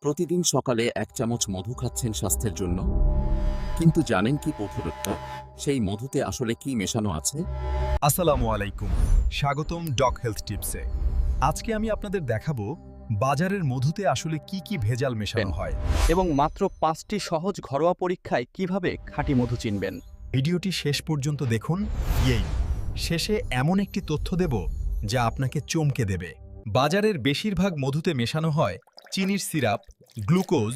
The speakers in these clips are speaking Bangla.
প্রতিদিন সকালে 1 চামচ মধু খাচ্ছেন স্বাস্থ্যের জন্য, কিন্তু জানেন কি পথরটা সেই মধুতে আসলে কি মেশানো আছে? আসসালামু আলাইকুম, স্বাগতম ডক হেলথ টিপসে। আজকে আমি আপনাদের দেখাবো বাজারের মধুতে আসলে কি কি ভেজাল মেশানো হয়। এবং মাত্র 5টি সহজ ঘরোয়া পরীক্ষায় কিভাবে খাঁটি মধু চিনবেন। ভিডিওটি শেষ পর্যন্ত দেখুন। শেষে এমন একটি তথ্য দেব যা আপনাকে চমকে দেবে। বাজারের বেশিরভাগ মধুতে মেশানো হয় চিনির সিরাপ, গ্লুকোজ,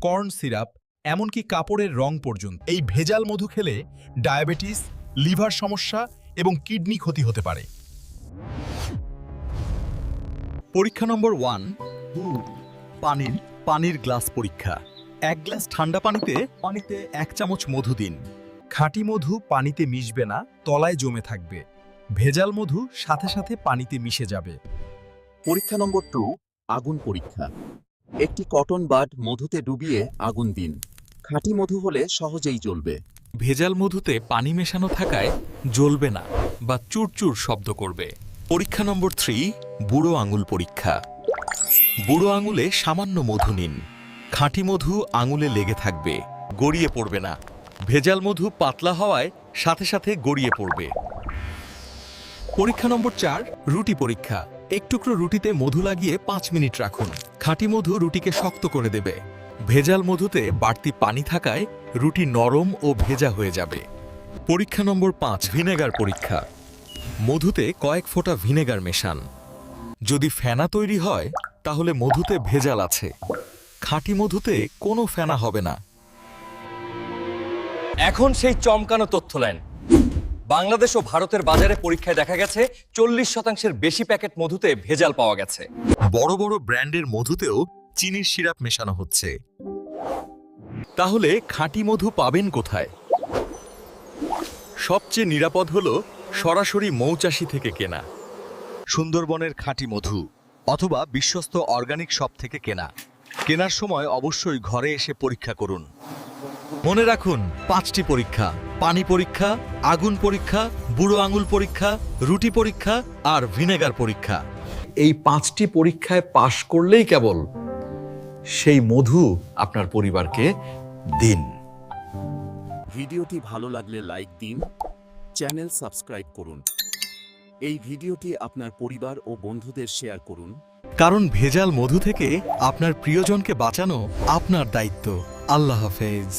কর্ন সিরাপ, এমনকি কাপড়ের রং পর্যন্ত। এই ভেজাল মধু খেলে ডায়াবেটিস, লিভার সমস্যা এবং কিডনি ক্ষতি হতে পারে। পরীক্ষা নম্বর 1, পানির গ্লাস পরীক্ষা। 1 গ্লাস ঠান্ডা পানিতে 1 চামচ মধু দিন। খাঁটি মধু পানিতে মিশবে না, তলায় জমে থাকবে। ভেজাল মধু সাথে সাথে পানিতে মিশে যাবে। পরীক্ষা নম্বর 2, আগুন পরীক্ষা। একটি কটন বাড মধুতে ডুবিয়ে আগুন দিন। খাঁটি মধু হলে সহজেই জ্বলবে। ভেজাল মধুতে পানি মেশানো থাকায় জ্বলবে না বা চুরচুর শব্দ করবে। পরীক্ষা নম্বর 3, বুড়ো আঙুল পরীক্ষা। বুড়ো আঙুলে সামান্য মধু নিন। খাঁটি মধু আঙুলে লেগে থাকবে, গড়িয়ে পড়বে না। ভেজাল মধু পাতলা হওয়ায় সাথে সাথে গড়িয়ে পড়বে। পরীক্ষা নম্বর 4, রুটি পরীক্ষা। এক টুকরো রুটিতে মধু লাগিয়ে 5 মিনিট রাখুন। খাঁটি মধু রুটিকে শক্ত করে দেবে। ভেজাল মধুতে বাড়তি পানি থাকায় রুটি নরম ও ভেজা হয়ে যাবে। পরীক্ষা নম্বর 5, ভিনেগার পরীক্ষা। মধুতে কয়েক ফোঁটা ভিনেগার মেশান। যদি ফেনা তৈরি হয় তাহলে মধুতে ভেজাল আছে। খাঁটি মধুতে কোনো ফেনা হবে না। এখন সেই চমকানো তথ্য নেন। বাংলাদেশ ও ভারতের বাজারে পরীক্ষায় দেখা গেছে 40% বেশি প্যাকেট মধুতে ভেজাল পাওয়া গেছে। বড় বড় ব্র্যান্ডের মধুতেও চিনির সিরাপ মেশানো হচ্ছে। তাহলে খাঁটি মধু পাবেন কোথায়? সবচেয়ে নিরাপদ হলো সরাসরি মৌচাষী থেকে কেনা। সুন্দরবনের খাঁটি মধু অথবা বিশ্বস্ত অর্গানিক শপ থেকে কেনা। কেনার সময় অবশ্যই ঘরে এসে পরীক্ষা করুন। মনে রাখুন 5টি পরীক্ষা: পানি পরীক্ষা, আগুন পরীক্ষা, বুড়ো আঙুল পরীক্ষা, রুটি পরীক্ষা আর ভিনেগার পরীক্ষা। এই 5টি পরীক্ষায় পাশ করলেই কেবল সেই মধু আপনার পরিবারকে দিন। ভিডিওটি ভালো লাগলে লাইক দিন, চ্যানেল সাবস্ক্রাইব করুন। এই ভিডিওটি আপনার পরিবার ও বন্ধুদের শেয়ার করুন। কারণ ভেজাল মধু থেকে আপনার প্রিয়জনকে বাঁচানো আপনার দায়িত্ব। আল্লাহ হাফেজ।